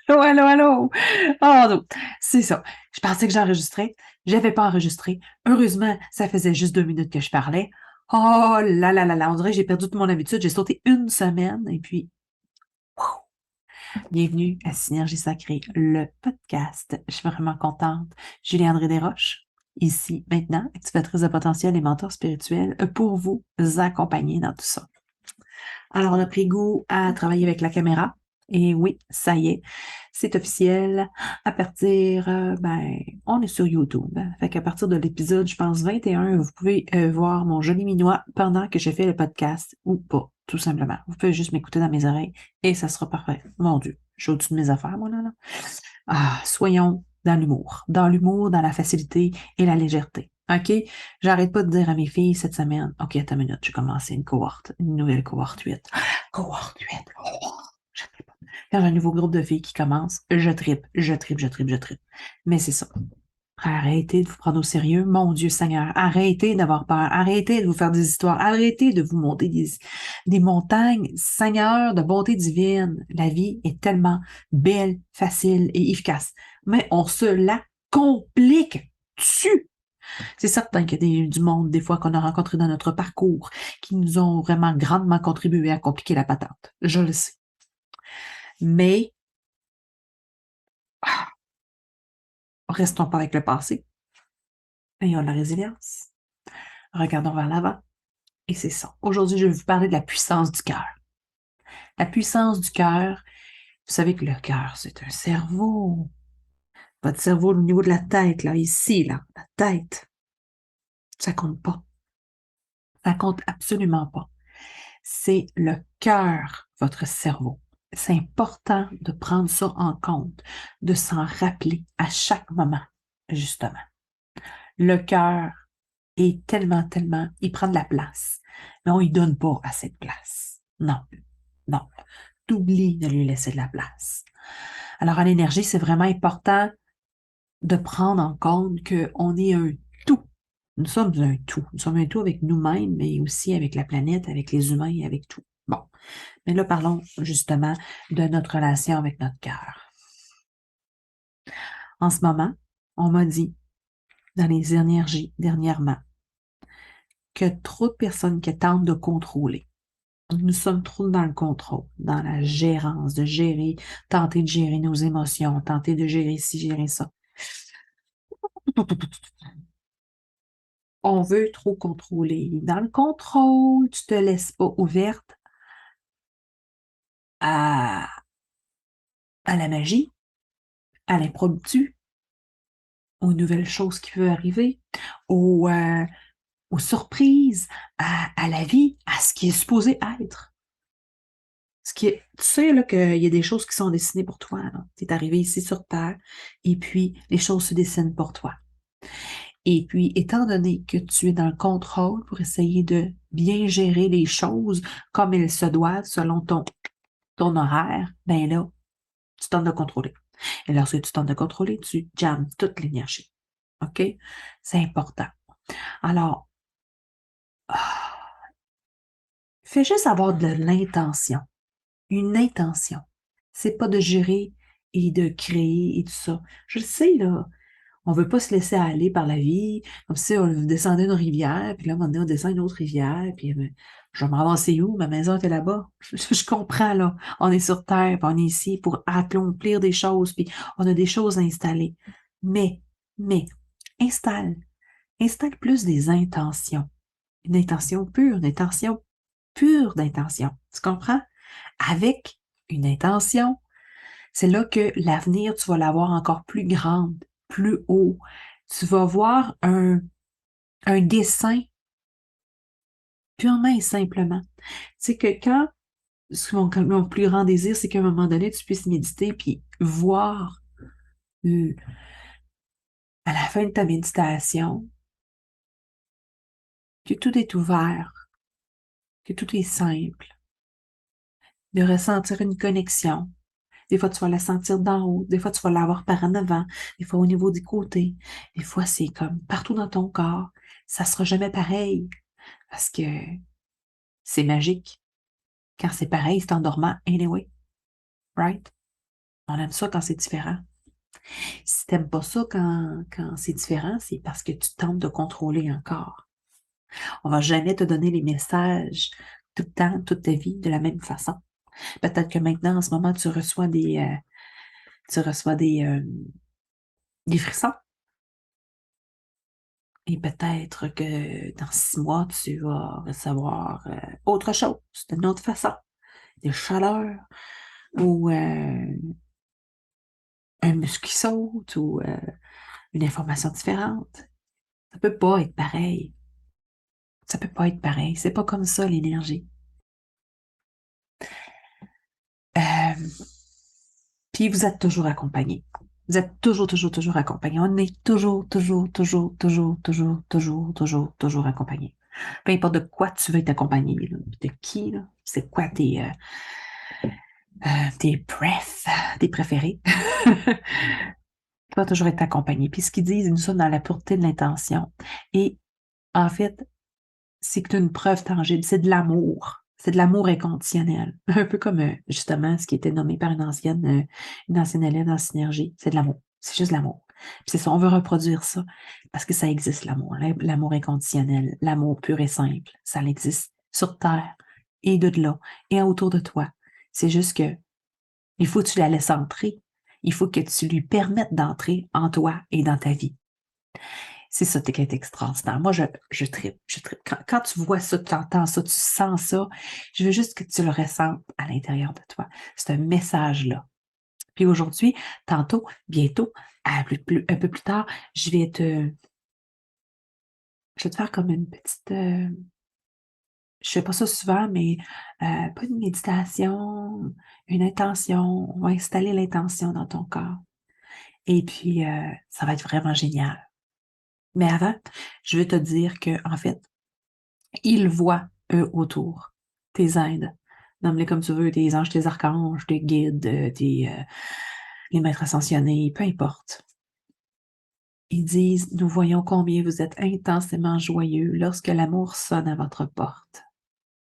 Allô, allô, allô! Oh non, c'est ça. Je pensais que j'enregistrais. J'avais pas enregistré. Heureusement, ça faisait juste 2 minutes que je parlais. Oh là là là là, on dirait que j'ai perdu toute mon habitude. J'ai sauté une semaine et puis, bienvenue à Synergie Sacrée, le podcast. Je suis vraiment contente. Julie-André Desroches, ici, maintenant, activatrice de potentiel et mentor spirituel pour vous accompagner dans tout ça. Alors, on a pris goût à travailler avec la caméra. Et oui, ça y est, c'est officiel. À partir, on est sur YouTube. Fait qu'à partir de l'épisode, je pense 21, vous pouvez voir mon joli minois pendant que je fais le podcast ou pas, tout simplement. Vous pouvez juste m'écouter dans mes oreilles et ça sera parfait. Mon Dieu, je suis au-dessus de mes affaires, moi, là. Ah, soyons dans l'humour, dans la facilité et la légèreté. OK? J'arrête pas de dire à mes filles cette semaine, OK, attends une minute, j'ai commencé une cohorte, une nouvelle cohorte 8. Cohorte 8. Oh, je trippe. Quand j'ai un nouveau groupe de filles qui commence, je trippe, je trippe, je trippe, je trippe. Mais c'est ça. Arrêtez de vous prendre au sérieux, mon Dieu Seigneur. Arrêtez d'avoir peur. Arrêtez de vous faire des histoires. Arrêtez de vous monter des montagnes, Seigneur, de bonté divine. La vie est tellement belle, facile et efficace. Mais on se la complique dessus. C'est certain qu'il y a du monde, des fois, qu'on a rencontré dans notre parcours, qui nous ont vraiment grandement contribué à compliquer la patente. Je le sais. Mais, restons pas avec le passé. Ayons de la résilience. Regardons vers l'avant. Et c'est ça. Aujourd'hui, je vais vous parler de la puissance du cœur. La puissance du cœur, vous savez que le cœur, c'est un cerveau. Votre cerveau au niveau de la tête, là, ici, là, la tête, ça compte pas. Ça compte absolument pas. C'est le cœur, votre cerveau. C'est important de prendre ça en compte, de s'en rappeler à chaque moment, justement. Le cœur est tellement, tellement, il prend de la place, mais on ne lui donne pas assez de place. Non, non. T'oublies de lui laisser de la place. Alors, en énergie, c'est vraiment important de prendre en compte qu'on est un tout. Nous sommes un tout. Nous sommes un tout avec nous-mêmes, mais aussi avec la planète, avec les humains et avec tout. Bon. Mais là, parlons justement de notre relation avec notre cœur. En ce moment, on m'a dit, dans les énergies dernièrement, que trop de personnes qui tentent de contrôler. Nous sommes trop dans le contrôle, dans la gérance, de gérer, tenter de gérer nos émotions, tenter de gérer ci, gérer ça. On veut trop contrôler. Dans le contrôle, tu te laisses pas ouverte à, à la magie, à l'impromptu, aux nouvelles choses qui peuvent arriver, aux, aux surprises, à la vie, à ce qui est supposé être. Tu sais là, qu'il y a des choses qui sont dessinées pour toi. Tu es arrivé ici sur Terre et puis les choses se dessinent pour toi. Et puis, étant donné que tu es dans le contrôle pour essayer de bien gérer les choses comme elles se doivent selon ton horaire, ben là, tu tentes de contrôler. Et lorsque tu tentes de contrôler, tu jammes toute l'énergie. OK? C'est important. Alors, fais juste avoir de l'intention. Une intention. C'est pas de gérer et de créer et tout ça. Je le sais, là. On veut pas se laisser aller par la vie, comme si on descendait une rivière, puis là, à un moment donné, on descend une autre rivière, puis je vais me ramasser où? Ma maison était là-bas. Je comprends, là. On est sur Terre, puis on est ici pour accomplir des choses, puis on a des choses à installer. Mais, installe. Installe plus des intentions. Une intention pure, une intention pure d'intention. Tu comprends? Avec une intention, c'est là que l'avenir, tu vas l'avoir encore plus grande, plus haut. Tu vas voir un dessin purement et simplement. C'est que mon plus grand désir, c'est qu'à un moment donné, tu puisses méditer puis voir euh, à la fin de ta méditation que tout est ouvert, que tout est simple, de ressentir une connexion. Des fois, tu vas la sentir d'en haut. Des fois, tu vas l'avoir par en avant. Des fois, au niveau du côté. Des fois, c'est comme partout dans ton corps. Ça sera jamais pareil parce que c'est magique. Quand c'est pareil, c'est endormant anyway. Right? On aime ça quand c'est différent. Si tu n'aimes pas ça quand c'est différent, c'est parce que tu tentes de contrôler encore. On ne va jamais te donner les messages tout le temps, toute ta vie, de la même façon. Peut-être que maintenant, en ce moment, tu reçois des frissons. Et peut-être que dans 6 mois, tu vas recevoir autre chose, d'une autre façon. Des chaleurs ou un muscle qui saute ou une information différente. Ça peut pas être pareil. Ça peut pas être pareil. C'est pas comme ça, l'énergie. Euh, Puis vous êtes toujours accompagné. Vous êtes toujours, toujours, toujours accompagné. On est toujours, toujours, toujours, toujours, toujours, toujours, toujours, toujours accompagné. Peu importe de quoi tu veux être accompagné, là, de qui, là, c'est quoi tes tes préférés. Tu vas toujours être accompagné. Puis ce qu'ils disent, nous sommes dans la pureté de l'intention. Et en fait, c'est que tu as une preuve tangible, c'est de l'amour. C'est de l'amour inconditionnel. Un peu comme justement ce qui était nommé par une ancienne élève dans Synergie. C'est de l'amour. C'est juste de l'amour. Puis c'est ça, on veut reproduire ça parce que ça existe, l'amour. L'amour inconditionnel, l'amour pur et simple. Ça existe sur Terre et de là et autour de toi. C'est juste que il faut que tu la laisses entrer. Il faut que tu lui permettes d'entrer en toi et dans ta vie. C'est ça qui est extraordinaire. Moi, je tripe, je tripe. Quand tu vois ça, tu entends ça, tu sens ça, je veux juste que tu le ressentes à l'intérieur de toi. C'est un message-là. Puis aujourd'hui, tantôt, bientôt, un peu plus tard, je vais te faire comme une petite, je fais pas ça souvent, mais pas une méditation, une intention. On va installer l'intention dans ton corps. Et puis, ça va être vraiment génial. Mais avant, je veux te dire que, en fait, ils voient, eux, autour, tes aides. Nomme-les comme tu veux, tes anges, tes archanges, tes guides, les maîtres ascensionnés, peu importe. Ils disent, nous voyons combien vous êtes intensément joyeux lorsque l'amour sonne à votre porte.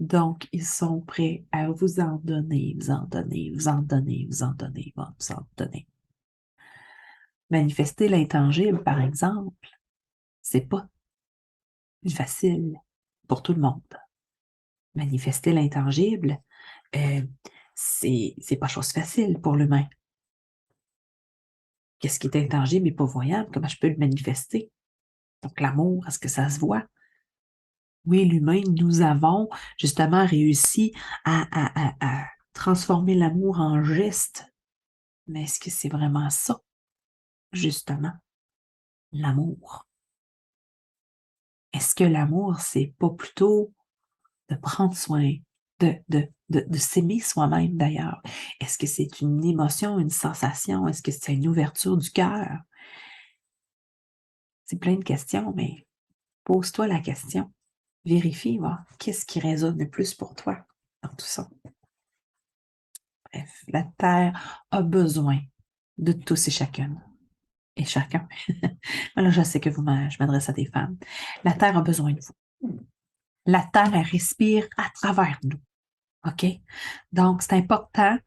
Donc, ils sont prêts à vous en donner, vous en donner, vous en donner, vous en donner, vous en donner. Manifester l'intangible, par exemple, c'est pas facile pour tout le monde. Manifester l'intangible, euh, c'est pas chose facile pour l'humain. Qu'est-ce qui est intangible et pas voyable? Comment je peux le manifester? Donc, l'amour, est-ce que ça se voit? Oui, l'humain, nous avons justement réussi à transformer l'amour en geste. Mais est-ce que c'est vraiment ça, justement, l'amour? Est-ce que l'amour, c'est pas plutôt de prendre soin, de s'aimer soi-même d'ailleurs? Est-ce que c'est une émotion, une sensation? Est-ce que c'est une ouverture du cœur? C'est plein de questions, mais pose-toi la question. Vérifie, voir qu'est-ce qui résonne le plus pour toi dans tout ça. Bref, la Terre a besoin de tous et chacune. Et chacun. Voilà, je sais que je m'adresse à des femmes. La Terre a besoin de vous. La Terre, elle respire à travers nous. OK? Donc, c'est important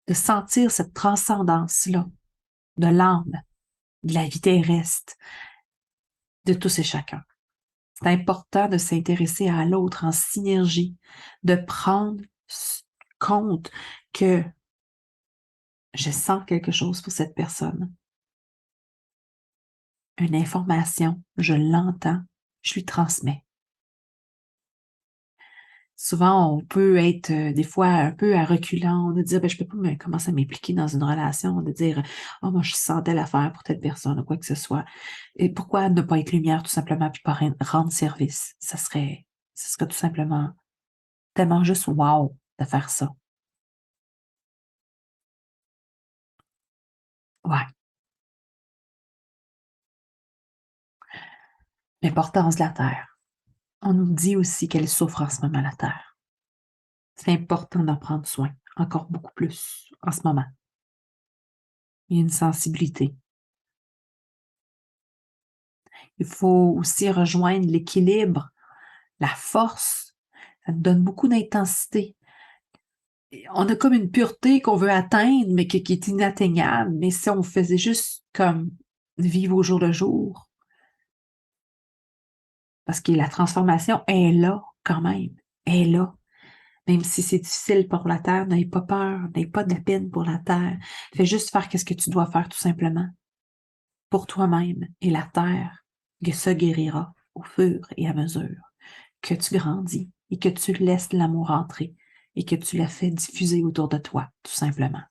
de sentir cette transcendance-là de l'âme, de la vie terrestre, de tous et chacun. C'est important de s'intéresser à l'autre en synergie, de prendre compte que je sens quelque chose pour cette personne. Une information, je l'entends, je lui transmets. Souvent, on peut être des fois un peu à reculons, de dire ben, je peux pas commencer à m'impliquer dans une relation, de dire oh moi je sens telle affaire pour telle personne ou quoi que ce soit. Et pourquoi ne pas être lumière tout simplement puis pas rendre service? Ce serait tout simplement tellement juste wow de faire ça. Ouais. L'importance de la Terre. On nous dit aussi qu'elle souffre en ce moment, la Terre. C'est important d'en prendre soin, encore beaucoup plus en ce moment. Il y a une sensibilité. Il faut aussi rejoindre l'équilibre, la force. Ça te donne beaucoup d'intensité. on a comme une pureté qu'on veut atteindre, mais qui est inatteignable. Mais si on faisait juste comme vivre au jour le jour, parce que la transformation est là quand même, est là. Même si c'est difficile pour la terre, n'aie pas peur, n'aie pas de peine pour la terre. Fais juste faire ce que tu dois faire tout simplement pour toi-même et la terre, que ça guérira au fur et à mesure que tu grandis et que tu laisses l'amour entrer et que tu la fais diffuser autour de toi, tout simplement.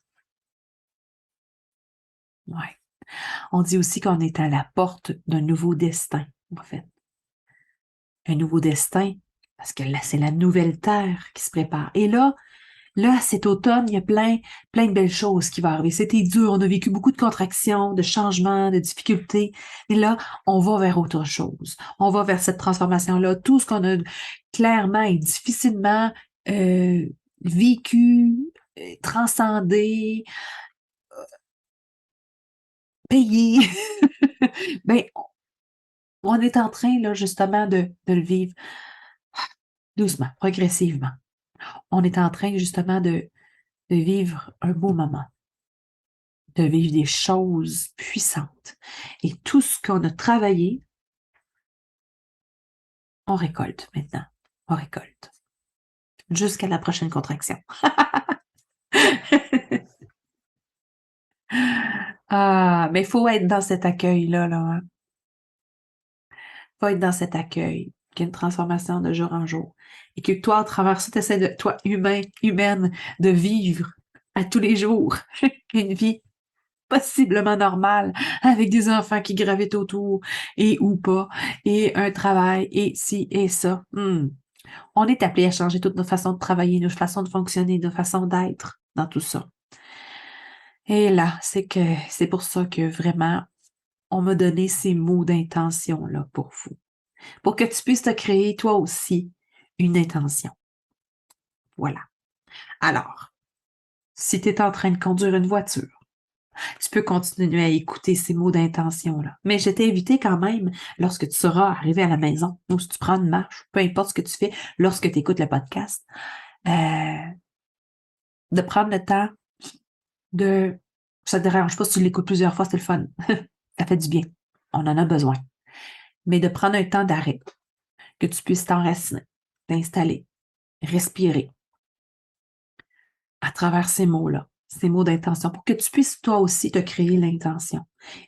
Ouais. On dit aussi qu'on est à la porte d'un nouveau destin, en fait. Un nouveau destin, parce que là, c'est la nouvelle terre qui se prépare. Et là, cet automne, il y a plein de belles choses qui vont arriver. C'était dur, on a vécu beaucoup de contractions, de changements, de difficultés. Et là, on va vers autre chose. On va vers cette transformation-là. Tout ce qu'on a clairement et difficilement euh, vécu, transcendé, payé, ben, on est en train, là, justement, de le vivre doucement, progressivement. On est en train, justement, de vivre un beau moment, de vivre des choses puissantes. Et tout ce qu'on a travaillé, on récolte maintenant. On récolte. Jusqu'à la prochaine contraction. Ah, mais il faut être dans cet accueil-là, là. Hein. Faut être dans cet accueil, qu'il y a une transformation de jour en jour. Et que toi, à travers ça, tu essaies de, toi, humaine, de vivre à tous les jours une vie possiblement normale, avec des enfants qui gravitent autour, et ou pas, et un travail, et ci, et ça. On est appelé à changer toute notre façon de travailler, notre façon de fonctionner, notre façon d'être dans tout ça. Et là, c'est pour ça que vraiment, on m'a donné ces mots d'intention-là pour vous. Pour que tu puisses te créer toi aussi une intention. Voilà. Alors, si tu es en train de conduire une voiture, tu peux continuer à écouter ces mots d'intention-là. Mais je t'ai invité quand même, lorsque tu seras arrivé à la maison, ou si tu prends une marche, peu importe ce que tu fais, lorsque tu écoutes le podcast, euh, de prendre le temps de... Ça te dérange pas si tu l'écoutes plusieurs fois, c'est le fun. Ça fait du bien. On en a besoin. Mais de prendre un temps d'arrêt, que tu puisses t'enraciner, t'installer, respirer à travers ces mots-là, ces mots d'intention, pour que tu puisses toi aussi te créer l'intention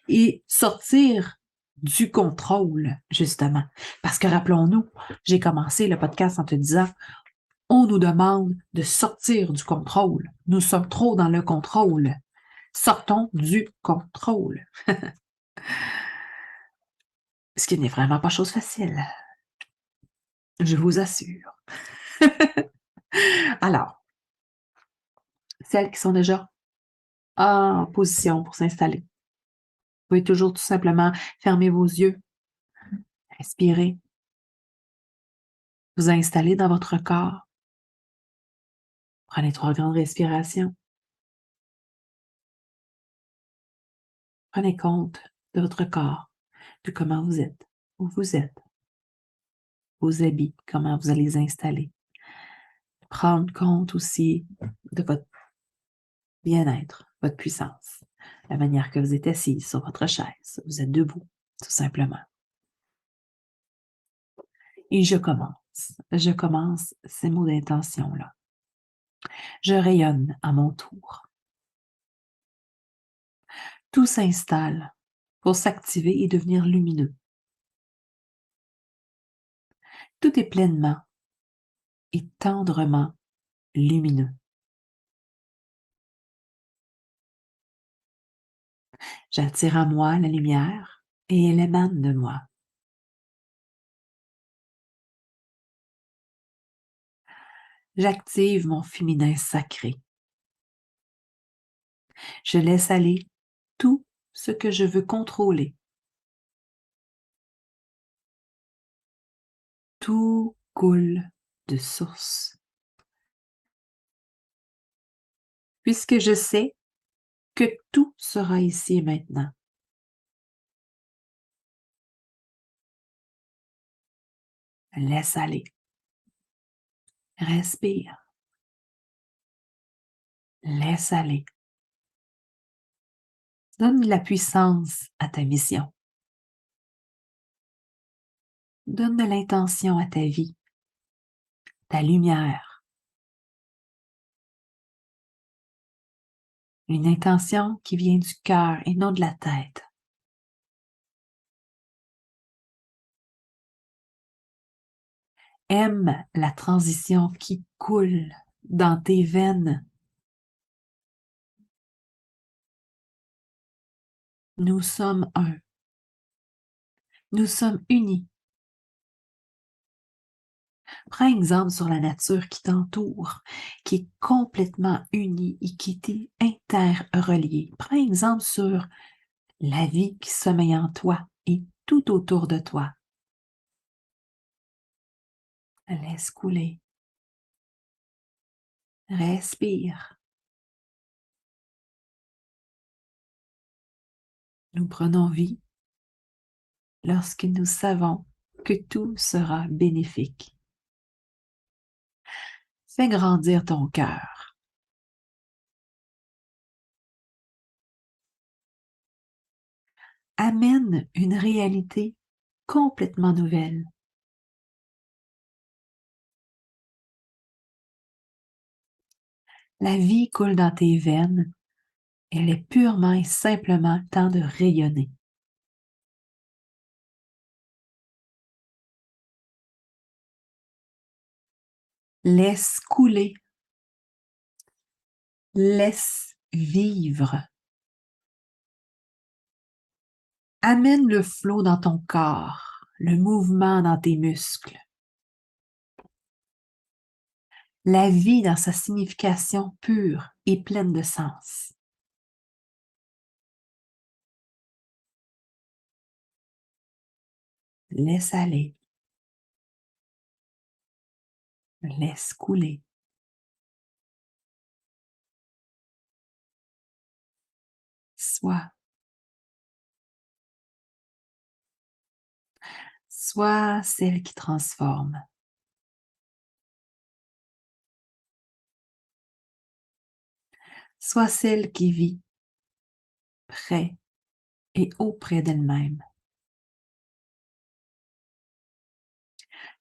et sortir du contrôle, justement. Parce que rappelons-nous, j'ai commencé le podcast en te disant, on nous demande de sortir du contrôle. Nous sommes trop dans le contrôle. Sortons du contrôle. Ce qui n'est vraiment pas chose facile. Je vous assure. Alors, celles qui sont déjà en position pour s'installer, vous pouvez toujours tout simplement fermer vos yeux, respirer, vous installer dans votre corps. Prenez 3 grandes respirations. Prenez compte de votre corps, de comment vous êtes, où vous êtes, vos habits, comment vous allez les installer. Prendre compte aussi de votre bien-être, votre puissance, la manière que vous êtes assis sur votre chaise, vous êtes debout, tout simplement. Et je commence ces mots d'intention-là. Je rayonne à mon tour. Tout s'installe pour s'activer et devenir lumineux. Tout est pleinement et tendrement lumineux. J'attire à moi la lumière et elle émane de moi. J'active mon féminin sacré. Je laisse aller tout ce que je veux contrôler. Tout coule de source. Puisque je sais que tout sera ici et maintenant. Laisse aller. Respire. Laisse aller. Donne de la puissance à ta vision. Donne de l'intention à ta vie, ta lumière. Une intention qui vient du cœur et non de la tête. Aime la transition qui coule dans tes veines. Nous sommes un. Nous sommes unis. Prends exemple sur la nature qui t'entoure, qui est complètement unie et qui est interreliée. Prends exemple sur la vie qui sommeille en toi et tout autour de toi. Laisse couler. Respire. Nous prenons vie lorsque nous savons que tout sera bénéfique. Fais grandir ton cœur. Amène une réalité complètement nouvelle. La vie coule dans tes veines. Elle est purement et simplement temps de rayonner. Laisse couler. Laisse vivre. Amène le flot dans ton corps, le mouvement dans tes muscles. La vie dans sa signification pure et pleine de sens. Laisse aller. Laisse couler. Sois. Sois celle qui transforme. Sois celle qui vit près et auprès d'elle-même.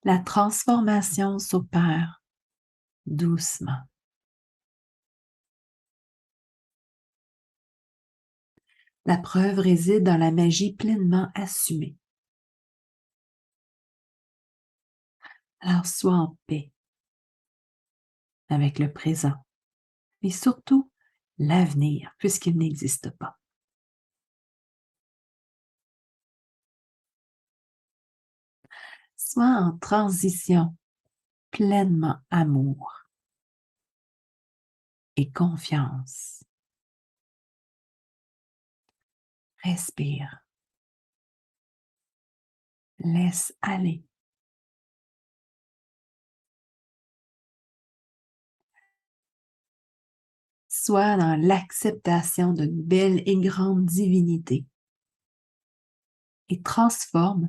La transformation s'opère doucement. La preuve réside dans la magie pleinement assumée. Alors sois en paix avec le présent et surtout l'avenir puisqu'il n'existe pas. Sois en transition, pleinement amour et confiance. Respire. Laisse aller. Sois dans l'acceptation d'une belle et grande divinité et transforme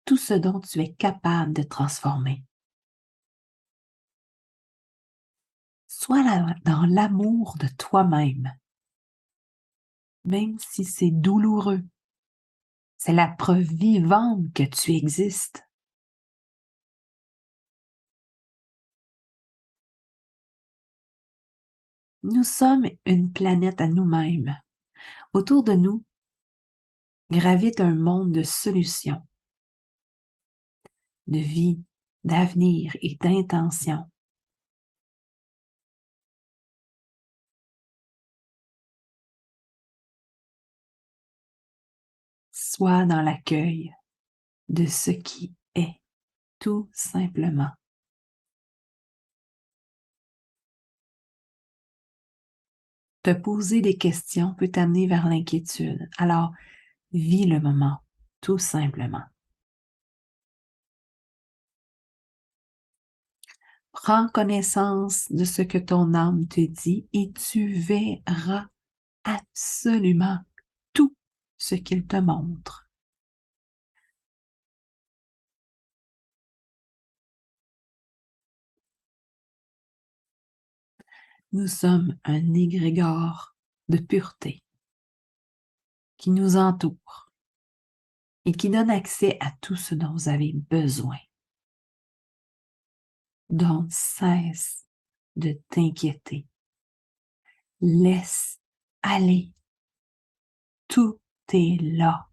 tout ce dont tu es capable de transformer. Sois dans l'amour de toi-même, même si c'est douloureux. C'est la preuve vivante que tu existes. Nous sommes une planète à nous-mêmes. Autour de nous gravite un monde de solutions, de vie, d'avenir et d'intention. Sois dans l'accueil de ce qui est, tout simplement. Te poser des questions peut t'amener vers l'inquiétude. Alors, vis le moment, tout simplement. Prends connaissance de ce que ton âme te dit et tu verras absolument tout ce qu'il te montre. Nous sommes un égrégore de pureté qui nous entoure et qui donne accès à tout ce dont vous avez besoin. Donc, cesse de t'inquiéter. Laisse aller. Tout est là.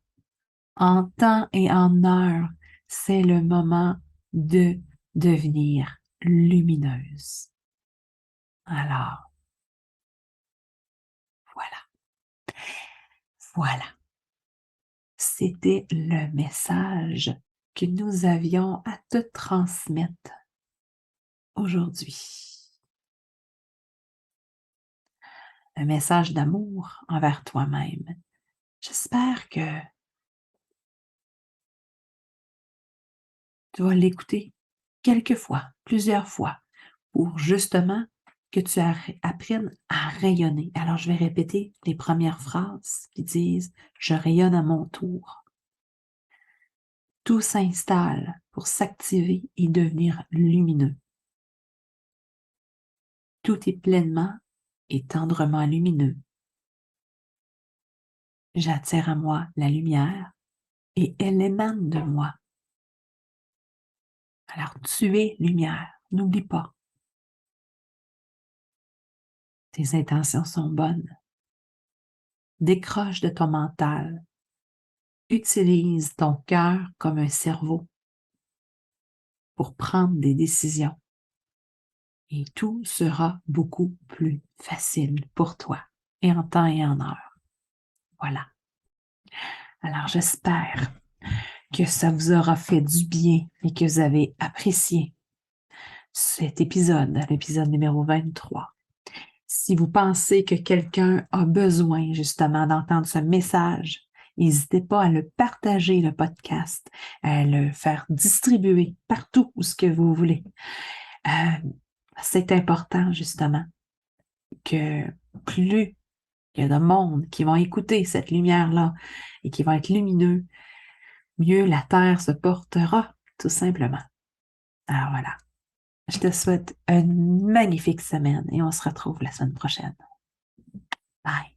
En temps et en heure, c'est le moment de devenir lumineuse. Alors, voilà. C'était le message que nous avions à te transmettre aujourd'hui. Un message d'amour envers toi-même. J'espère que tu vas l'écouter quelques fois, plusieurs fois, pour justement que tu apprennes à rayonner. Alors, je vais répéter les premières phrases qui disent « Je rayonne à mon tour ». Tout s'installe pour s'activer et devenir lumineux. Tout est pleinement et tendrement lumineux. J'attire à moi la lumière et elle émane de moi. Alors, tu es lumière, n'oublie pas. Tes intentions sont bonnes. Décroche de ton mental. Utilise ton cœur comme un cerveau pour prendre des décisions. Et tout sera beaucoup plus facile pour toi, et en temps et en heure. Voilà. Alors, j'espère que ça vous aura fait du bien et que vous avez apprécié cet épisode, l'épisode numéro 23. Si vous pensez que quelqu'un a besoin justement d'entendre ce message, n'hésitez pas à le partager, le podcast, à le faire distribuer partout où ce que vous voulez. C'est important justement que plus il y a de monde qui vont écouter cette lumière-là et qui vont être lumineux, mieux la Terre se portera, tout simplement. Alors voilà. Je te souhaite une magnifique semaine et on se retrouve la semaine prochaine. Bye.